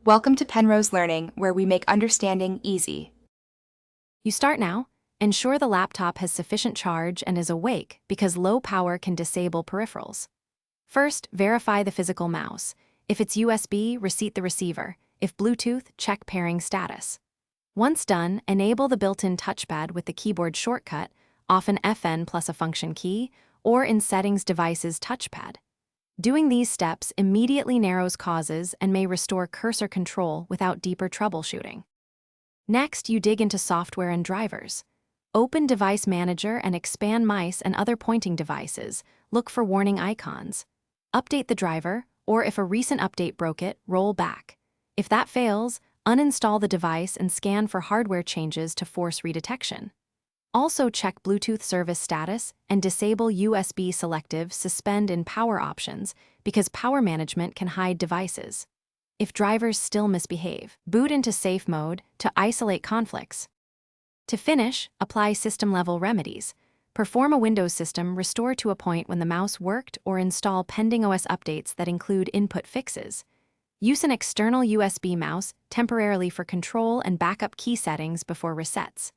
Welcome to Penrose Learning, where we make understanding easy. You start now. Ensure the laptop has sufficient charge and is awake because low power can disable peripherals. First, verify the physical mouse. If it's USB, reseat the receiver. If Bluetooth, check pairing status. Once done, enable the built-in touchpad with the keyboard shortcut, often FN plus a function key, or in Settings Devices touchpad. Doing these steps immediately narrows causes and may restore cursor control without deeper troubleshooting. Next, you dig into software and drivers. Open Device Manager and expand mice and other pointing devices. Look for warning icons. Update the driver, or if a recent update broke it, roll back. If that fails, uninstall the device and scan for hardware changes to force redetection. Also check Bluetooth service status and disable USB selective suspend in power options because power management can hide devices. If drivers still misbehave, boot into safe mode to isolate conflicts. To finish, apply system-level remedies. Perform a Windows system restore to a point when the mouse worked or install pending OS updates that include input fixes. Use an external USB mouse temporarily for control and backup key settings before resets.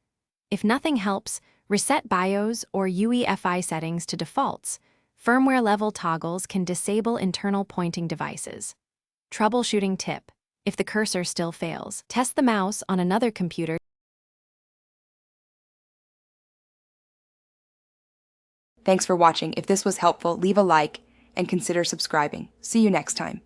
If nothing helps, reset BIOS or UEFI settings to defaults. Firmware-level toggles can disable internal pointing devices. Troubleshooting tip: if the cursor still fails, test the mouse on another computer. Thanks for watching. If this was helpful, leave a like and consider subscribing. See you next time.